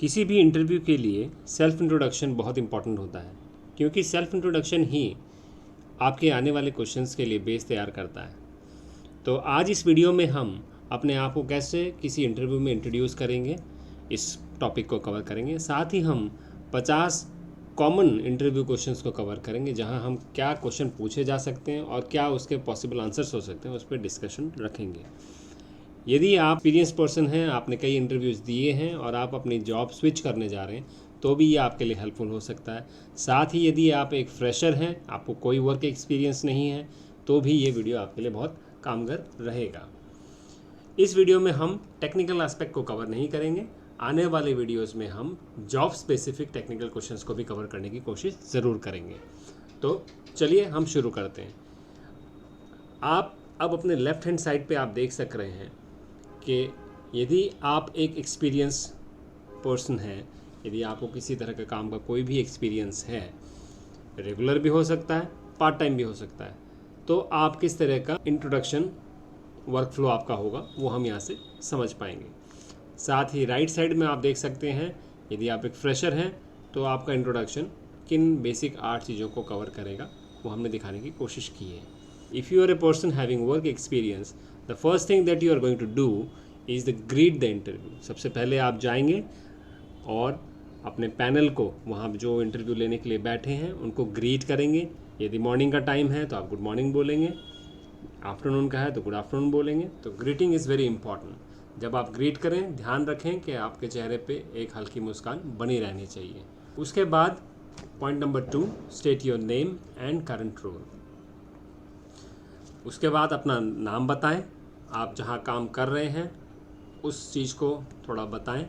किसी भी इंटरव्यू के लिए सेल्फ इंट्रोडक्शन बहुत इंपॉर्टेंट होता है, क्योंकि सेल्फ इंट्रोडक्शन ही आपके आने वाले क्वेश्चंस के लिए बेस तैयार करता है। तो आज इस वीडियो में हम अपने आप को कैसे किसी इंटरव्यू में इंट्रोड्यूस करेंगे, इस टॉपिक को कवर करेंगे। साथ ही हम 50 कॉमन इंटरव्यू क्वेश्चंस को कवर करेंगे, जहां हम क्या क्वेश्चन पूछे जा सकते हैं और क्या उसके पॉसिबल आंसर्स हो सकते हैं, उस पर डिस्कशन रखेंगे। यदि आप एक्सपीरियंस पर्सन हैं, आपने कई इंटरव्यूज़ दिए हैं और आप अपनी जॉब स्विच करने जा रहे हैं, तो भी ये आपके लिए हेल्पफुल हो सकता है। साथ ही यदि आप एक फ्रेशर हैं, आपको कोई वर्क एक्सपीरियंस नहीं है, तो भी ये वीडियो आपके लिए बहुत कामगर रहेगा। इस वीडियो में हम टेक्निकल एस्पेक्ट को कवर नहीं करेंगे। आने वाले वीडियोस में हम जॉब स्पेसिफिक टेक्निकल क्वेश्चंस को भी कवर करने की कोशिश ज़रूर करेंगे। तो चलिए हम शुरू करते हैं। आप अब अपने लेफ़्ट हैंड साइड पे आप देख सक रहे हैं कि यदि आप एक एक्सपीरियंस पर्सन हैं, यदि आपको किसी तरह का काम का कोई भी एक्सपीरियंस है, रेगुलर भी हो सकता है, पार्ट टाइम भी हो सकता है, तो आप किस तरह का इंट्रोडक्शन वर्क फ्लो आपका होगा वो हम यहाँ से समझ पाएंगे। साथ ही राइट साइड में आप देख सकते हैं, यदि आप एक फ्रेशर हैं तो आपका इंट्रोडक्शन किन बेसिक 8 चीज़ों को कवर करेगा वो हमने दिखाने की कोशिश की है। If you are a person having work experience, the first thing that you are going to do is the greet the interview. सबसे पहले आप जाएंगे और अपने पैनल को, वहाँ जो इंटरव्यू लेने के लिए बैठे हैं, उनको ग्रीट करेंगे। यदि मॉर्निंग का टाइम है तो आप गुड मॉर्निंग बोलेंगे, आफ्टरनून का है तो गुड आफ्टरनून बोलेंगे। तो ग्रीटिंग इज़ वेरी इंपॉर्टेंट। जब आप ग्रीट करें, ध्यान रखें कि आपके चेहरे पे एक हल्की मुस्कान बनी रहनी चाहिए। उसके बाद point number 2, state your name and current role. उसके बाद अपना नाम बताएं, आप जहां काम कर रहे हैं उस चीज़ को थोड़ा बताएं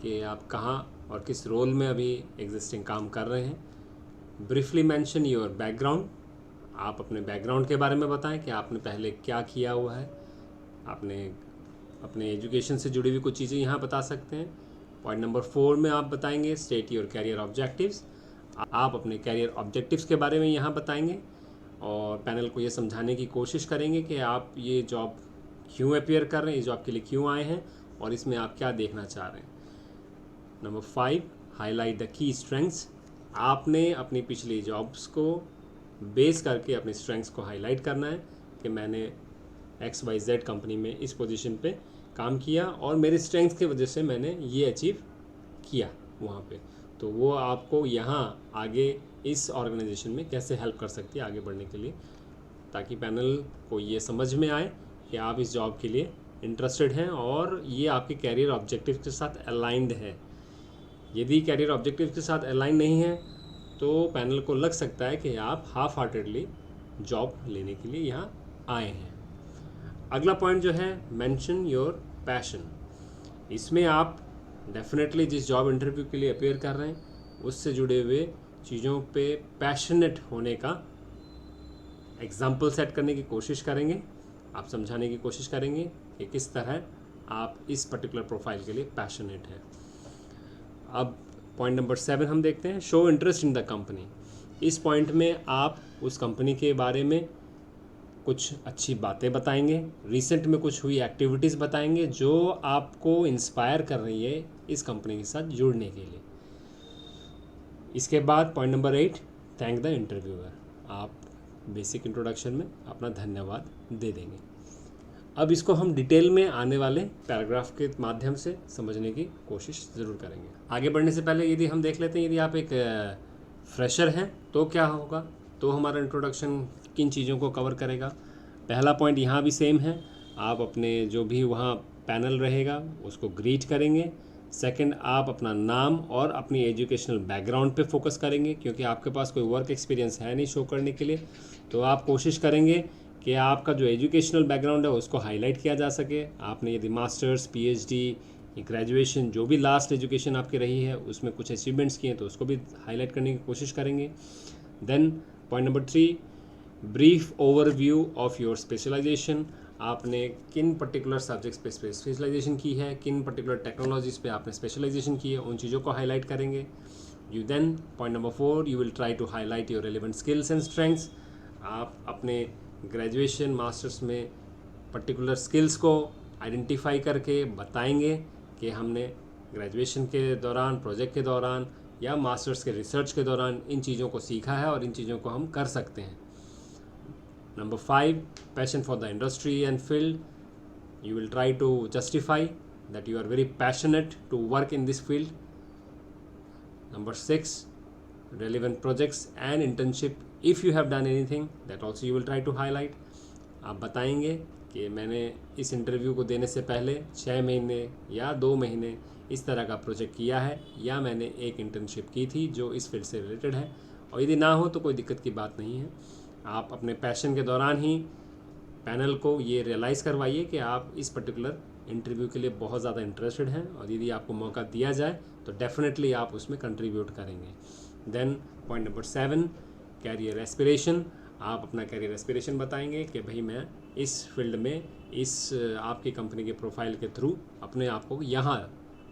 कि आप कहां और किस रोल में अभी एग्जिस्टिंग काम कर रहे हैं। ब्रीफली मेंशन योर बैकग्राउंड, आप अपने बैकग्राउंड के बारे में बताएं कि आपने पहले क्या किया हुआ है। आपने अपने एजुकेशन से जुड़ी हुई कुछ चीज़ें यहाँ बता सकते हैं। पॉइंट नंबर 4 में आप बताएंगे स्टेट योर कैरियर ऑब्जेक्टिव्स। आप अपने कैरियर ऑब्जेक्टिव्स के बारे में यहाँ बताएंगे और पैनल को ये समझाने की कोशिश करेंगे कि आप ये जॉब क्यों अपेयर कर रहे हैं, इस जॉब के लिए क्यों आए हैं और इसमें आप क्या देखना चाह रहे हैं। Number 5, highlight the key strengths. आपने अपनी पिछली जॉब्स को बेस करके अपनी स्ट्रेंथ्स को हाईलाइट करना है कि मैंने XYZ कंपनी में इस पोजीशन पे काम किया और मेरे स्ट्रेंथ की वजह से मैंने ये अचीव किया वहाँ पे। तो वो आपको यहाँ आगे इस ऑर्गेनाइजेशन में कैसे हेल्प कर सकती है आगे बढ़ने के लिए, ताकि पैनल को ये समझ में आए कि आप इस जॉब के लिए इंटरेस्टेड हैं और ये आपके कैरियर ऑब्जेक्टिव के साथ अलाइंड है। यदि कैरियर ऑब्जेक्टिव के साथ अलाइन नहीं है तो पैनल को लग सकता है कि आप हाफ हार्टेडली जॉब लेने के लिए यहाँ आए हैं। अगला पॉइंट जो है, मेंशन योर पैशन। इसमें आप डेफिनेटली जिस जॉब इंटरव्यू के लिए अपेयर कर रहे हैं उससे जुड़े हुए चीज़ों पे पैशनेट होने का एग्जाम्पल सेट करने की कोशिश करेंगे। आप समझाने की कोशिश करेंगे कि किस तरह आप इस पर्टिकुलर प्रोफाइल के लिए पैशनेट हैं। अब पॉइंट नंबर 7 हम देखते हैं, show interest in the company. इस पॉइंट में आप उस कंपनी के बारे में कुछ अच्छी बातें बताएंगे, रिसेंट में कुछ हुई एक्टिविटीज़ बताएंगे जो आपको इंस्पायर कर रही है इस कंपनी के साथ जुड़ने के लिए। इसके बाद point number 8, thank the interviewer. आप बेसिक इंट्रोडक्शन में अपना धन्यवाद दे देंगे। अब इसको हम डिटेल में आने वाले पैराग्राफ के माध्यम से समझने की कोशिश ज़रूर करेंगे। आगे बढ़ने से पहले यदि हम देख लेते हैं, यदि आप एक फ्रेशर हैं तो क्या होगा, तो हमारा इंट्रोडक्शन किन चीज़ों को कवर करेगा। पहला पॉइंट यहाँ भी सेम है, आप अपने जो भी वहाँ पैनल रहेगा उसको ग्रीट करेंगे। सेकंड, आप अपना नाम और अपनी एजुकेशनल बैकग्राउंड पे फोकस करेंगे, क्योंकि आपके पास कोई वर्क एक्सपीरियंस है नहीं शो करने के लिए, तो आप कोशिश करेंगे कि आपका जो एजुकेशनल बैकग्राउंड है उसको हाईलाइट किया जा सके। आपने यदि मास्टर्स, PhD, ग्रेजुएशन, जो भी लास्ट एजुकेशन आपकी रही है उसमें कुछ अचीवमेंट्स किए तो उसको भी हाईलाइट करने की कोशिश करेंगे। Then point number 3, brief overview of your specialisation. आपने किन पर्टिकुलर सब्जेक्ट्स पे स्पेशलाइजेशन की है, किन पर्टिकुलर टेक्नोलॉजीज़ पे आपने स्पेशलाइजेशन की है, उन चीज़ों को हाईलाइट करेंगे। You then point number 4, you will try to highlight your relevant skills and strengths. आप अपने ग्रेजुएशन, मास्टर्स में पर्टिकुलर स्किल्स को आइडेंटिफाई करके बताएंगे कि हमने ग्रेजुएशन के दौरान, प्रोजेक्ट के दौरान या मास्टर्स के रिसर्च के दौरान इन चीज़ों को सीखा है और इन चीज़ों को हम कर सकते हैं. Number 5, passion for the industry and field. You will try to justify that you are very passionate to work in this field. Number 6, relevant projects and internship. If you have done anything, that also you will try to highlight. आप बताएंगे कि मैंने इस interview को देने से पहले 6 महीने या 2 महीने इस तरह का प्रोजेक्ट किया है, या मैंने एक इंटर्नशिप की थी जो इस फील्ड से रिलेटेड है. और यदि ना हो तो कोई दिक्कत की बात नहीं है. आप अपने पैशन के दौरान ही पैनल को ये रियलाइज़ करवाइए कि आप इस पर्टिकुलर इंटरव्यू के लिए बहुत ज़्यादा इंटरेस्टेड हैं, और यदि आपको मौका दिया जाए तो डेफिनेटली आप उसमें कंट्रीब्यूट करेंगे. Then point number 7, career aspiration. आप अपना कैरियर एस्पिरेशन बताएंगे कि भाई मैं इस फील्ड में, इस आपकी कंपनी के प्रोफाइल के थ्रू अपने आप को यहाँ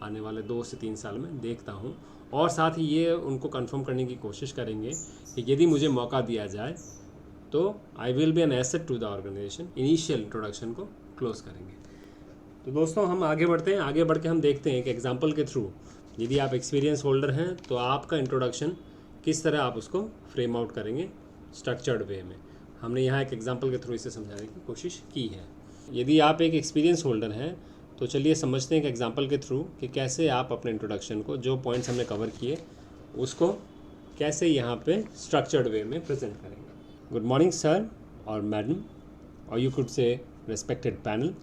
आने वाले 2 से 3 साल में देखता हूँ. और साथ ही ये उनको कंफर्म करने की कोशिश करेंगे कि यदि मुझे मौका दिया जाए तो I will be an asset to the organisation. Initial introduction को क्लोज करेंगे. तो दोस्तों हम आगे बढ़ते हैं. आगे बढ़ के हम देखते हैं कि एग्जांपल के थ्रू यदि आप एक्सपीरियंस होल्डर हैं तो आपका इंट्रोडक्शन किस तरह आप उसको फ्रेम आउट करेंगे स्ट्रक्चर्ड वे में. हमने यहाँ एक एग्जांपल के थ्रू इसे समझाने की कोशिश की है. यदि आप एक एक्सपीरियंस होल्डर हैं तो चलिए समझते हैं कि एग्जांपल के थ्रू कि कैसे आप अपने इंट्रोडक्शन को, जो पॉइंट्स हमने कवर किए, उसको कैसे यहाँ पे स्ट्रक्चर्ड वे में प्रेजेंट करेंगे. गुड मॉर्निंग सर और madam, or you could say respected panel.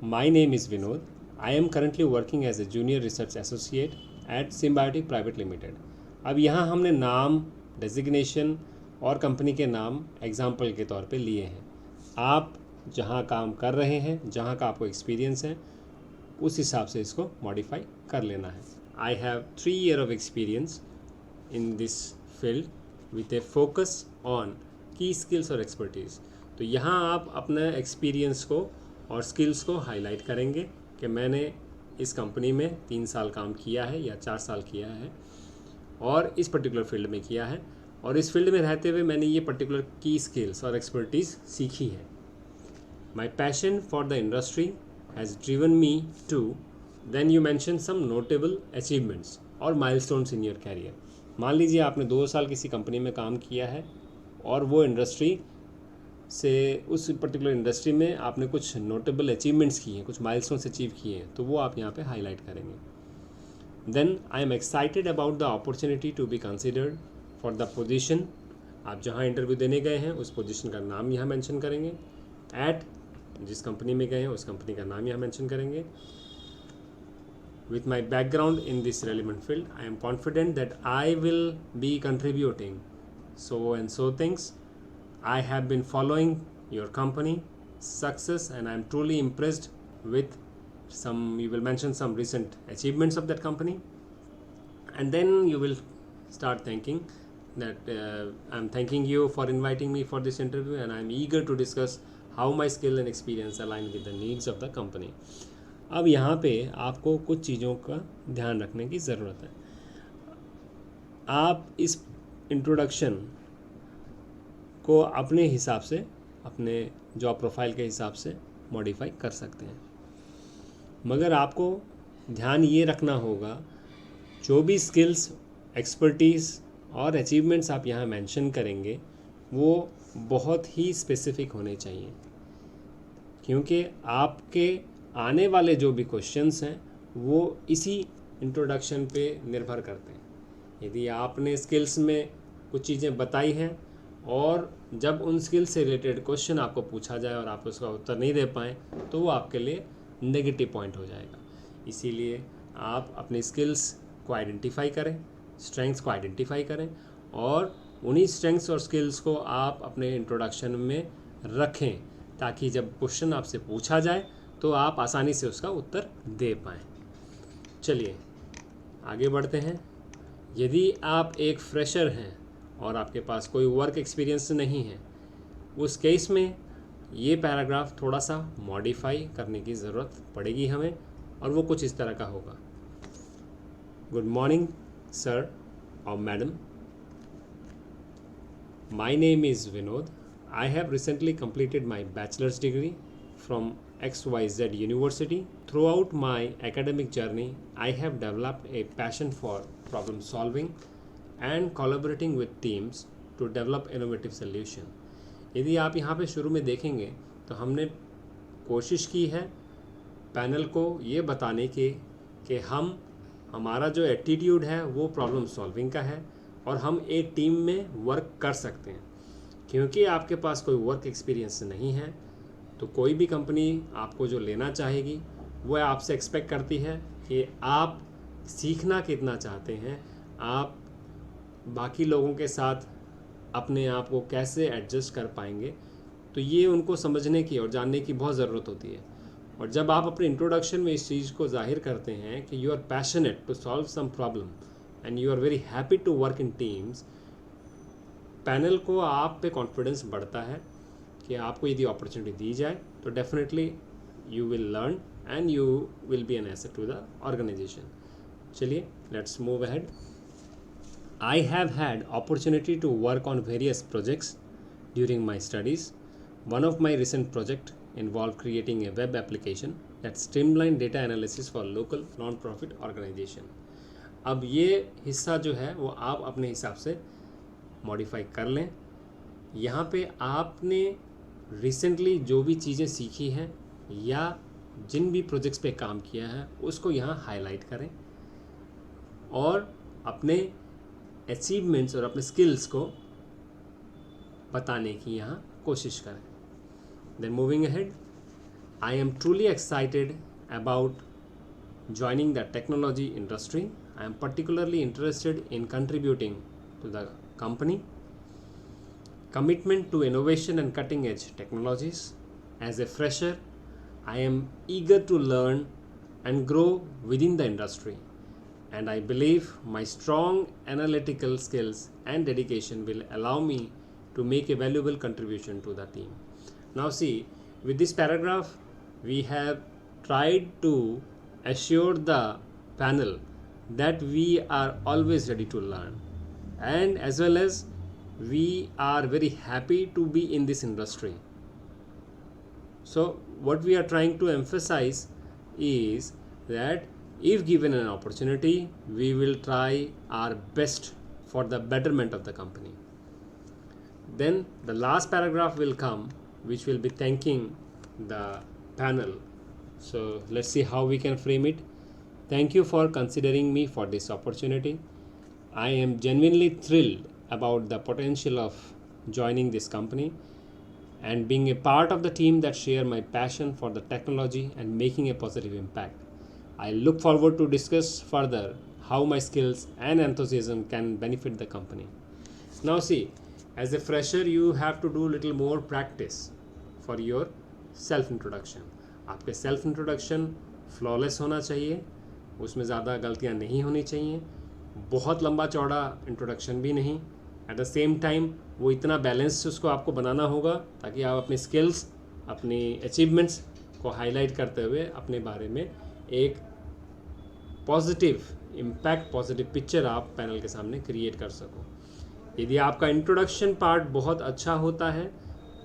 My name is Vinod. I am currently working as a junior research associate at Symbiotic Private Limited. अब यहाँ हमने नाम, डेजिग्नेशन और company के नाम एग्जाम्पल के तौर पे लिए हैं. आप जहाँ काम कर रहे हैं, जहाँ का आपको एक्सपीरियंस है, उस हिसाब से इसको मॉडिफाई कर लेना है. I have 3 years of experience in this field with a focus on की स्किल्स और एक्सपर्टीज़. तो यहाँ आप अपने एक्सपीरियंस को और स्किल्स को हाईलाइट करेंगे कि मैंने इस कंपनी में 3 साल काम किया है या 4 साल किया है और इस पर्टिकुलर फील्ड में किया है, और इस फील्ड में रहते हुए मैंने ये पर्टिकुलर की स्किल्स और एक्सपर्टीज़ सीखी है. My passion for the industry has driven me to. Then you mention some notable achievements और माइलस्टोन्स इन योर कैरियर. मान लीजिए आपने 2 साल किसी कंपनी में काम किया है और वो इंडस्ट्री से, उस पर्टिकुलर इंडस्ट्री में आपने कुछ नोटेबल अचीवमेंट्स किए हैं, कुछ माइलस्टोन्स अचीव किए हैं, तो वो आप यहाँ पे हाईलाइट करेंगे. Then I am excited about the opportunity to be considered for the position. आप जहाँ इंटरव्यू देने गए हैं उस पोजीशन का नाम यहाँ मेंशन करेंगे. एट, जिस कंपनी में गए हैं उस कंपनी का नाम यहाँ मेंशन करेंगे. With my background in this relevant field, I am confident that I will be contributing so and so things. I have been following your company success and I am truly impressed with some, you will mention some recent achievements of that company, and then you will start thanking that I am thanking you for inviting me for this interview and I am eager to discuss how my skill and experience align with the needs of the company. अब यहाँ पे आपको कुछ चीज़ों का ध्यान रखने की ज़रूरत है. आप इस इंट्रोडक्शन को अपने हिसाब से, अपने जॉब प्रोफाइल के हिसाब से मॉडिफाई कर सकते हैं, मगर आपको ध्यान ये रखना होगा जो भी स्किल्स, एक्सपर्टीज़ और अचीवमेंट्स आप यहाँ मेंशन करेंगे वो बहुत ही स्पेसिफिक होने चाहिए, क्योंकि आपके आने वाले जो भी क्वेश्चंस हैं वो इसी इंट्रोडक्शन पे निर्भर करते हैं. यदि आपने स्किल्स में कुछ चीज़ें बताई हैं और जब उन स्किल्स से रिलेटेड क्वेश्चन आपको पूछा जाए और आप उसका उत्तर नहीं दे पाएँ तो वो आपके लिए नेगेटिव पॉइंट हो जाएगा. इसीलिए आप अपनी स्किल्स को आइडेंटिफाई करें, स्ट्रेंथ्स को आइडेंटिफाई करें और उन्हीं स्ट्रेंथ्स और स्किल्स को आप अपने इंट्रोडक्शन में रखें, ताकि जब क्वेश्चन आपसे पूछा जाए तो आप आसानी से उसका उत्तर दे पाएँ. चलिए आगे बढ़ते हैं. यदि आप एक फ्रेशर हैं और आपके पास कोई वर्क एक्सपीरियंस नहीं है, उस केस में ये पैराग्राफ थोड़ा सा मॉडिफाई करने की ज़रूरत पड़ेगी हमें, और वो कुछ इस तरह का होगा. गुड मॉर्निंग सर और madam, my name is Vinod. I have recently completed my bachelor's degree from XYZ University. Throughout my academic journey, I have developed a passion for problem solving and collaborating with teams to develop innovative solution. यदि आप यहाँ पे शुरू में देखेंगे तो हमने कोशिश की है पैनल को ये बताने की कि हमारा जो एटीट्यूड है वो प्रॉब्लम सॉल्विंग का है और हम एक टीम में वर्क कर सकते हैं। क्योंकि आपके पास कोई वर्क एक्सपीरियंस नहीं है तो कोई भी कंपनी आपको जो लेना चाहेगी वो आपसे एक्सपेक्ट करती है कि आप सीखना कितना चाहते हैं, आप बाकी लोगों के साथ अपने आप को कैसे एडजस्ट कर पाएंगे। तो ये उनको समझने की और जानने की बहुत ज़रूरत होती है। और जब आप अपने इंट्रोडक्शन में इस चीज़ को जाहिर करते हैं कि you are passionate to solve some problem and you are very happy to work in teams, panel को आप पे कॉन्फिडेंस बढ़ता है कि आपको यदि अपॉर्चुनिटी दी जाए तो definitely you will learn and you will be an asset to the organisation. चलिए let's move ahead. I have had opportunity to work on various projects during my studies. One of my recent project involved creating a web application that streamlined data analysis for local non-profit organization. अब ये हिस्सा जो है वो आप अपने हिसाब से मॉडिफाई कर लें। यहाँ पे आपने रिसेंटली जो भी चीज़ें सीखी हैं या जिन भी प्रोजेक्ट्स पे काम किया है उसको यहाँ हाईलाइट करें और अपने अचीवमेंट्स और अपने स्किल्स को बताने की यहाँ कोशिश करें। Then moving ahead, I am truly excited about joining the technology industry. I am particularly interested in contributing to the company. Commitment to innovation and cutting edge technologies. As a fresher, I am eager to learn and grow within the industry. And I believe my strong analytical skills and dedication will allow me to make a valuable contribution to the team. Now see, with this paragraph, we have tried to assure the panel that we are always ready to learn, and as well as we are very happy to be in this industry. So what we are trying to emphasize is that if given an opportunity, we will try our best for the betterment of the company. Then the last paragraph will come, which will be thanking the panel. So let's see how we can frame it. Thank you for considering me for this opportunity. I am genuinely thrilled about the potential of joining this company and being a part of the team that share my passion for the technology and making a positive impact. I look forward to discuss further how my skills and enthusiasm can benefit the company. Now see, as a fresher, you have to do little more practice for your self introduction. आपके self introduction flawless होना चाहिए, उसमें ज़्यादा गलतियाँ नहीं होनी चाहिए, बहुत लंबा चौड़ा इंट्रोडक्शन भी नहीं। एट द सेम टाइम वो इतना बैलेंस उसको आपको बनाना होगा ताकि आप अपने स्किल्स, अपनी अचीवमेंट्स को हाईलाइट करते हुए अपने बारे में एक पॉजिटिव इम्पैक्ट, पॉजिटिव पिक्चर आप पैनल के सामने क्रिएट कर सको। यदि आपका इंट्रोडक्शन पार्ट बहुत अच्छा होता है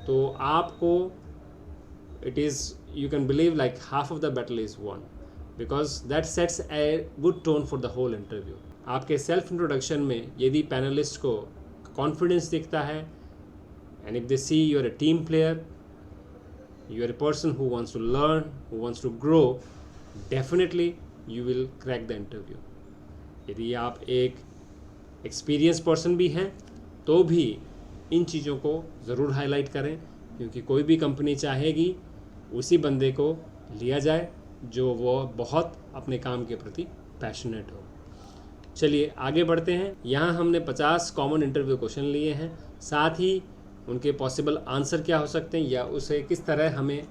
तो आपको it is, you can believe like half of the battle is won, because that sets a good tone for the whole interview. आपके सेल्फ इंट्रोडक्शन में यदि पैनलिस्ट को कॉन्फिडेंस दिखता है and if they see you are a team player, you are a person who wants to learn, who wants to grow, definitely you will crack the interview. यदि आप एक experience person भी हैं तो भी इन चीज़ों को ज़रूर हाईलाइट करें, क्योंकि कोई भी कंपनी चाहेगी उसी बंदे को लिया जाए जो वो बहुत अपने काम के प्रति पैशनेट हो। चलिए आगे बढ़ते हैं। यहाँ हमने 50 कॉमन इंटरव्यू क्वेश्चन लिए हैं, साथ ही उनके पॉसिबल आंसर क्या हो सकते हैं या उसे किस तरह हमें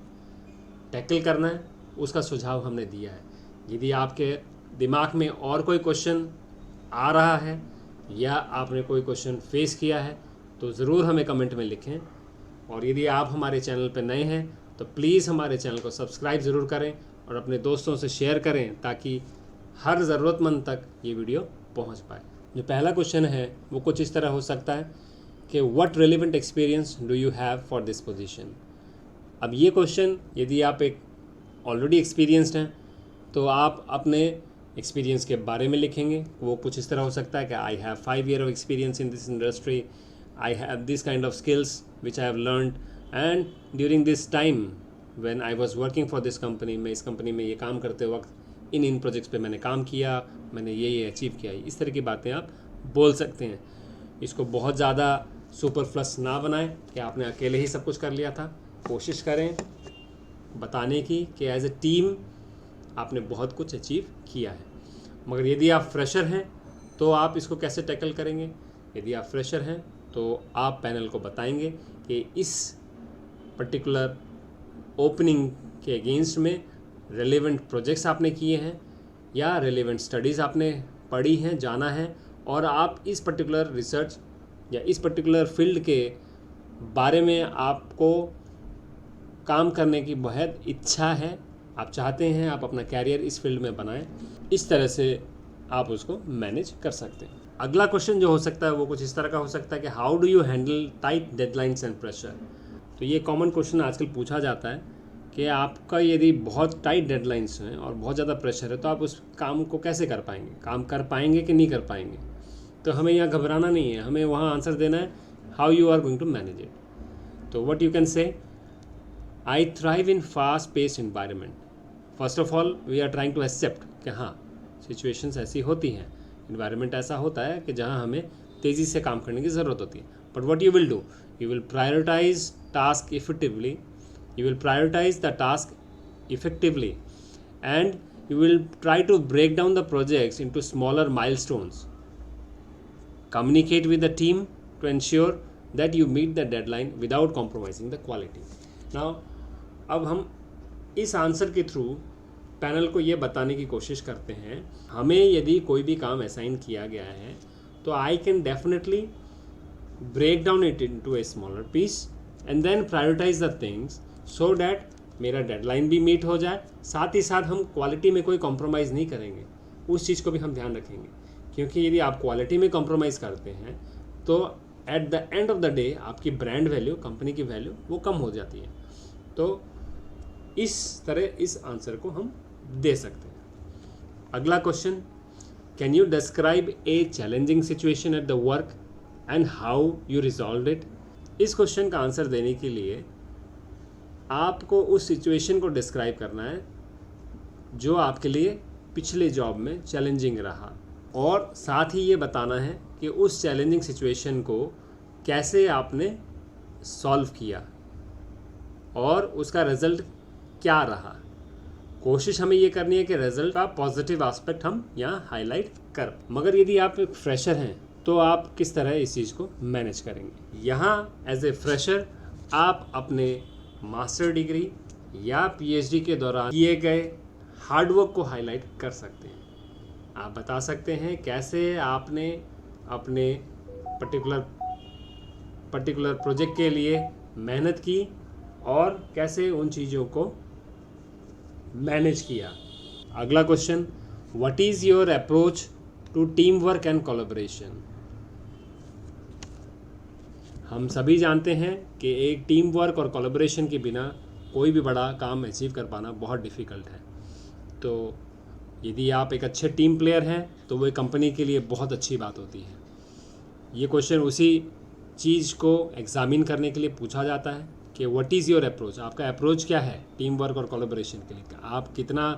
टैकल करना है उसका सुझाव हमने दिया है। यदि आपके दिमाग में और कोई क्वेश्चन आ रहा है या आपने कोई क्वेश्चन फेस किया है तो ज़रूर हमें कमेंट में लिखें। और यदि आप हमारे चैनल पर नए हैं तो प्लीज़ हमारे चैनल को सब्सक्राइब ज़रूर करें और अपने दोस्तों से शेयर करें ताकि हर ज़रूरतमंद तक ये वीडियो पहुंच पाए। जो पहला क्वेश्चन है वो कुछ इस तरह हो सकता है कि what relevant experience do you have for this position. अब ये क्वेश्चन यदि आप एक ऑलरेडी एक्सपीरियंस्ड हैं तो आप अपने एक्सपीरियंस के बारे में लिखेंगे। वो कुछ इस तरह हो सकता है कि I have 5 years of experience in this industry, I have this kind of skills which I have learned, and during this time when I was working for this company, मैं इस कंपनी में ये काम करते वक्त इन प्रोजेक्ट्स पे मैंने काम किया, मैंने ये अचीव किया। इस तरह की बातें आप बोल सकते हैं। इसको बहुत ज़्यादा सुपरफ्लस ना बनाएं कि आपने अकेले ही सब कुछ कर लिया था। कोशिश करें बताने की कि एज ए टीम आपने बहुत कुछ अचीव किया है। मगर यदि आप फ्रेशर हैं तो आप इसको कैसे टैकल करेंगे? यदि आप फ्रेशर हैं तो आप पैनल को बताएंगे कि इस पर्टिकुलर ओपनिंग के अगेंस्ट में रेलेवेंट प्रोजेक्ट्स आपने किए हैं या रेलेवेंट स्टडीज़ आपने पढ़ी हैं, जाना है, और आप इस पर्टिकुलर रिसर्च या इस पर्टिकुलर फील्ड के बारे में आपको काम करने की बहुत इच्छा है, आप चाहते हैं आप अपना कैरियर इस फील्ड में बनाएं। इस तरह से आप उसको मैनेज कर सकते हैं। अगला क्वेश्चन जो हो सकता है वो कुछ इस तरह का हो सकता है कि how do you handle tight deadlines and pressure. तो ये कॉमन क्वेश्चन आजकल पूछा जाता है कि आपका यदि बहुत टाइट डेडलाइंस हैं और बहुत ज़्यादा प्रेशर है तो आप उस काम को कैसे कर पाएंगे, काम कर पाएंगे कि नहीं कर पाएंगे। तो हमें यहाँ घबराना नहीं है, हमें वहाँ आंसर देना है how you are going to manage it. तो what you can say, I thrive in fast paced environment. First of all we are trying to accept कि हाँ सिचुएशंस ऐसी होती हैं, इन्वायरमेंट ऐसा होता है कि जहाँ हमें तेज़ी से काम करने की ज़रूरत होती है। But what you will do, you will prioritize task effectively, you will prioritize the task effectively, and you will try to break down the projects into smaller milestones. Communicate with the team to ensure that you meet the deadline without compromising the quality. Now अब हम इस answer के through panel को ये बताने की कोशिश करते हैं, हमें यदि कोई भी काम असाइन किया गया है तो I can definitely break down it into a smaller piece and then prioritize the things so that मेरा डेडलाइन भी मीट हो जाए, साथ ही साथ हम क्वालिटी में कोई कॉम्प्रोमाइज़ नहीं करेंगे, उस चीज़ को भी हम ध्यान रखेंगे। क्योंकि यदि आप क्वालिटी में कॉम्प्रोमाइज़ करते हैं तो at the end of the day आपकी ब्रांड वैल्यू, कंपनी की वैल्यू वो कम हो जाती है। तो इस तरह इस आंसर को हम दे सकते हैं। अगला question, can you describe A challenging situation at the work and how you resolve it. इस क्वेश्चन का आंसर देने के लिए आपको उस सिचुएशन को डिस्क्राइब करना है जो आपके लिए पिछले जॉब में चैलेंजिंग रहा, और साथ ही ये बताना है कि उस चैलेंजिंग सिचुएशन को कैसे आपने सॉल्व किया और उसका रिज़ल्ट क्या रहा। कोशिश हमें ये करनी है कि रिज़ल्ट का पॉजिटिव एस्पेक्ट हम यहाँ हाईलाइट कर। मगर यदि आप एक फ्रेशर हैं तो आप किस तरह इस चीज़ को मैनेज करेंगे। यहाँ एज ए फ्रेशर आप अपने मास्टर डिग्री या पीएचडी के दौरान किए गए हार्डवर्क को हाईलाइट कर सकते हैं। आप बता सकते हैं कैसे आपने अपने पर्टिकुलर प्रोजेक्ट के लिए मेहनत की और कैसे उन चीज़ों को मैनेज किया। अगला question, what is your approach to team work and collaboration. हम सभी जानते हैं कि एक टीम वर्क और कोलैबोरेशन के बिना कोई भी बड़ा काम अचीव कर पाना बहुत डिफ़िकल्ट है। तो यदि आप एक अच्छे टीम प्लेयर हैं तो वो कंपनी के लिए बहुत अच्छी बात होती है। ये क्वेश्चन उसी चीज़ को एग्जामिन करने के लिए पूछा जाता है कि व्हाट इज़ योर अप्रोच, आपका अप्रोच क्या है टीम वर्क और कोलैबोरेशन के लिए। आप कितना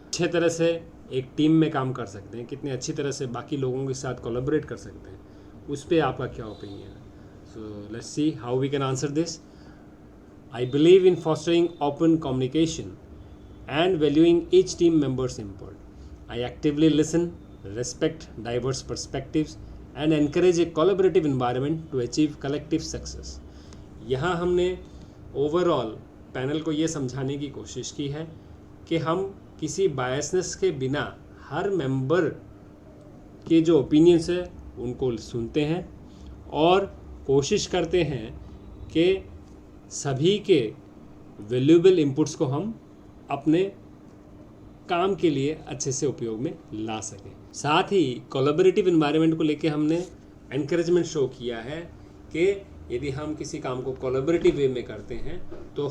अच्छे तरह से एक टीम में काम कर सकते हैं, कितने अच्छी तरह से बाकी लोगों के साथ कोलैबोरेट कर सकते हैं, उस पर आपका क्या ओपिनियन है। So let's see how we can answer this. I believe in fostering open communication and valuing each team member's input. I actively listen, respect diverse perspectives and encourage a collaborative environment to achieve collective success. यहाँ हमने overall panel को ये समझाने की कोशिश की है कि हम किसी बायसनेस के बिना हर मेंबर के जो ओपिनियंस है उनको सुनते हैं और कोशिश करते हैं कि सभी के वैल्यूएबल इनपुट्स को हम अपने काम के लिए अच्छे से उपयोग में ला सकें। साथ ही कोलैबोरेटिव एनवायरनमेंट को लेके हमने एनकरेजमेंट शो किया है कि यदि हम किसी काम को कोलैबोरेटिव वे में करते हैं तो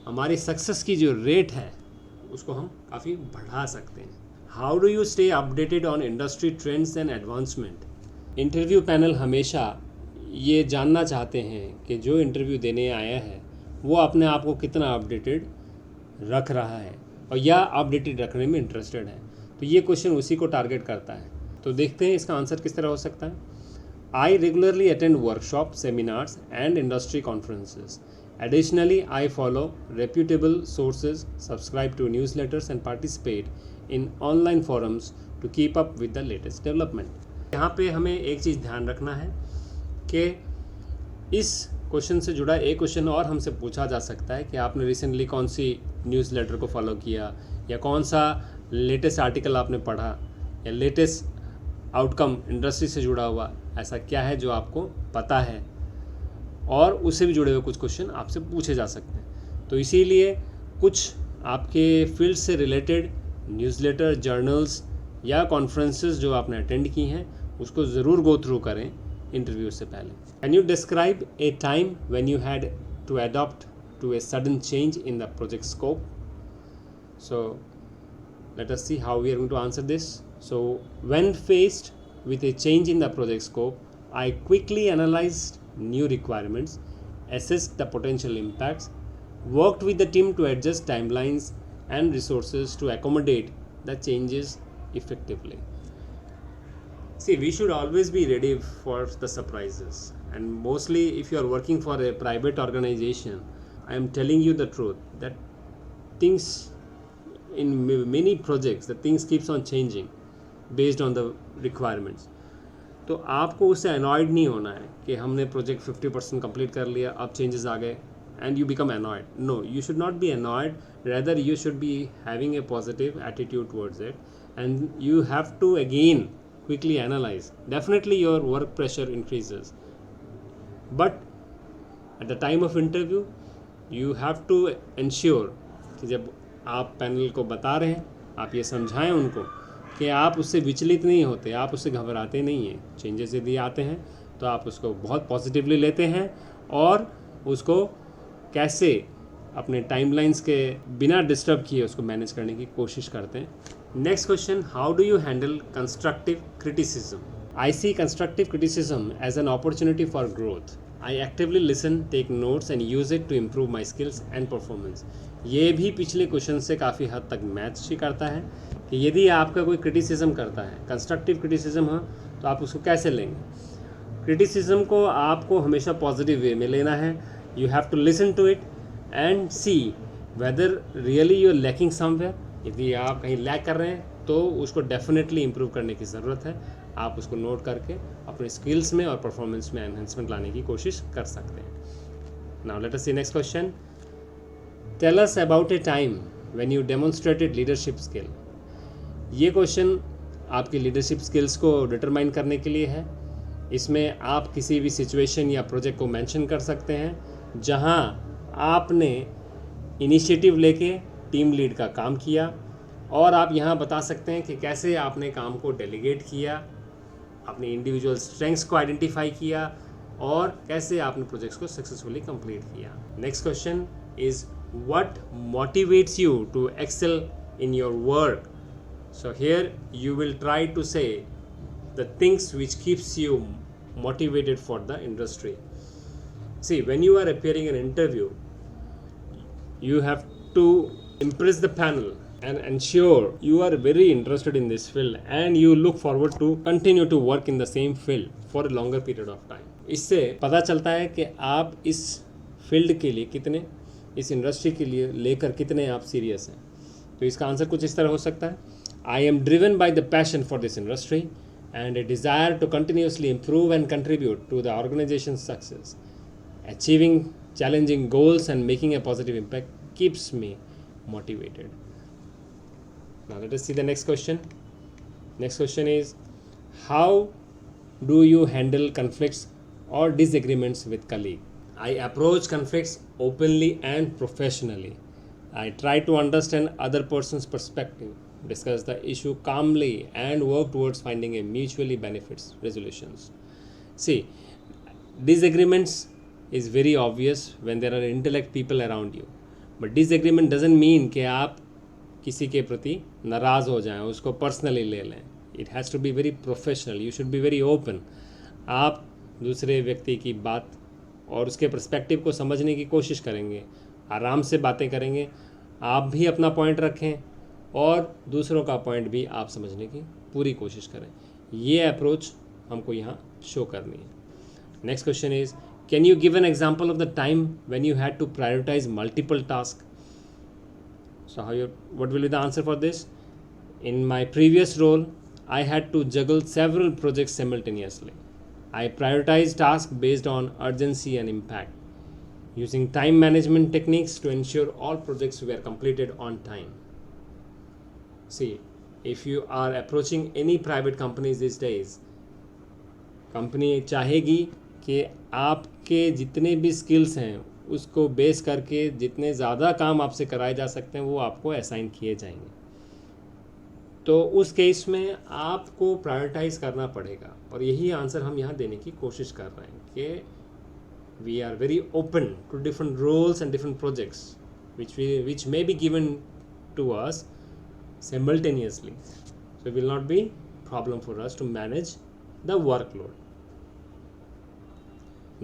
हमारी सक्सेस की जो रेट है उसको हम काफ़ी बढ़ा सकते हैं। How do you stay updated on industry trends and advancement. Interview panel हमेशा ये जानना चाहते हैं कि जो इंटरव्यू देने आया है वो अपने आप को कितना अपडेटेड रख रहा है और या अपडेटेड रखने में इंटरेस्टेड है। तो ये क्वेश्चन उसी को टारगेट करता है। तो देखते हैं इसका आंसर किस तरह हो सकता है। आई regularly attend workshop, seminars and industry conferences. Additionally, I follow reputable sources, subscribe to newsletters and participate in online forums to keep up with the latest development. यहाँ पे हमें एक चीज़ ध्यान रखना है कि इस क्वेश्चन से जुड़ा एक क्वेश्चन और हमसे पूछा जा सकता है कि आपने रिसेंटली कौन सी न्यूज़लेटर को फॉलो किया या कौन सा लेटेस्ट आर्टिकल आपने पढ़ा या लेटेस्ट आउटकम इंडस्ट्री से जुड़ा हुआ ऐसा क्या है जो आपको पता है, और उससे भी जुड़े हुए कुछ क्वेश्चन आपसे पूछे जा सकते हैं। तो इसीलिए कुछ आपके फील्ड से रिलेटेड न्यूज़लेटर, जर्नल्स या कॉन्फ्रेंसेस जो आपने अटेंड की हैं उसको ज़रूर गो थ्रू करें इंटरव्यू से पहले। Can you describe a time when you had to adopt to a sudden change in the project scope. So let us see how we are going to answer this. So when faced with a change in the project scope, I quickly analyzed new requirements, assessed the potential impacts, worked with the team to adjust timelines and resources to accommodate the changes effectively. See, we should always be ready for the surprises, and mostly if you are working for a private organization, I am telling you the truth that things in many projects, the things keeps on changing based on the requirements. तो आपको उससे annoyed नहीं होना है कि हमने project 50% complete कर लिया, अब चेंजेस आ गए and you become annoyed. No, you should not be annoyed, rather you should be having a positive attitude towards it and you have to again quickly analyse. Definitely your work pressure increases, but at the time of interview you have to ensure कि जब आप panel को बता रहे हैं आप ये समझाएं उनको कि आप उससे विचलित नहीं होते, आप उससे घबराते नहीं हैं। चेंजेस यदि आते हैं तो आप उसको बहुत पॉजिटिवली लेते हैं और उसको कैसे अपने टाइमलाइंस के बिना डिस्टर्ब किए उसको मैनेज करने की कोशिश करते हैं। Next question, how do you handle constructive criticism. I see constructive criticism as an opportunity for growth. I actively listen, take notes and use it to improve my skills and performance. ये भी पिछले question से काफ़ी हद तक match ही करता है कि यदि आपका कोई क्रिटिसिज्म करता है, कंस्ट्रक्टिव क्रिटिसिज्म हो, तो आप उसको कैसे लेंगे। क्रिटिसिज्म को आपको हमेशा पॉजिटिव वे में लेना है। You have to listen to it and see whether really you are lacking somewhere. यदि आप कहीं लैक कर रहे हैं तो उसको डेफिनेटली इम्प्रूव करने की ज़रूरत है। आप उसको नोट करके अपने स्किल्स में और परफॉर्मेंस में एनहेंसमेंट लाने की कोशिश कर सकते हैं। Now let us see next question, tell us about a time when you demonstrated leadership skill. ये क्वेश्चन आपकी लीडरशिप स्किल्स को डिटरमाइन करने के लिए है। इसमें आप किसी भी सिचुएशन या प्रोजेक्ट को मेंशन कर सकते हैं जहां आपने इनिशिएटिव लेके टीम लीड का काम किया, और आप यहां बता सकते हैं कि कैसे आपने काम को डेलीगेट किया, अपने इंडिविजुअल स्ट्रेंथ्स को आइडेंटिफाई किया और कैसे आपने प्रोजेक्ट्स को सक्सेसफुली कंप्लीट किया। Next question is what motivates you to excel in your work. So here you will try to say the things which keeps you motivated for the industry. See, when you are appearing in an interview, you have to impress the panel and ensure you are very interested in this field and you look forward to continue to work in the same field for a longer period of time. इससे पता चलता है कि आप इस field के लिए कितने, इस इंडस्ट्री के लिए लेकर कितने आप सीरियस हैं। तो इसका आंसर कुछ इस तरह हो सकता है, I am driven by the passion for this industry and a desire to continuously improve and contribute to the organization's success. Achieving challenging goals and making a positive impact keeps me motivated. Now let us see the next question. Next question is, how do you handle conflicts or disagreements with colleagues? I approach conflicts openly and professionally. I try to understand other person's perspective, discuss the issue calmly and work towards finding a mutually benefits resolutions. See, disagreements is very obvious when there are intellect people around you, but disagreement doesn't mean कि आप किसी के प्रति नाराज़ हो जाएं, उसको personally ले लें. It has to be very professional, you should be very open. आप दूसरे व्यक्ति की बात और उसके पर्सपेक्टिव को समझने की कोशिश करेंगे, आराम से बातें करेंगे, आप भी अपना पॉइंट रखें और दूसरों का पॉइंट भी आप समझने की पूरी कोशिश करें. ये अप्रोच हमको यहाँ शो करनी है. Next question is, can you give an example of the time when you had to prioritize multiple task? So what will be the answer for this? In my previous role, I had to juggle several projects simultaneously. I prioritized tasks based on urgency and impact, using time management techniques to ensure all projects were completed on time. See, if you are approaching any private companies these days, company चाहेगी कि आपके जितने भी skills हैं उसको base करके जितने ज़्यादा काम आपसे कराए जा सकते हैं वो आपको असाइन किए जाएंगे. तो उस केस में आपको प्रायोरिटाइज करना पड़ेगा. और यही आंसर हम यहाँ देने की कोशिश कर रहे हैं कि we are very open to different roles and different projects which may be given to us simultaneously. So it will not be problem for us to manage the workload.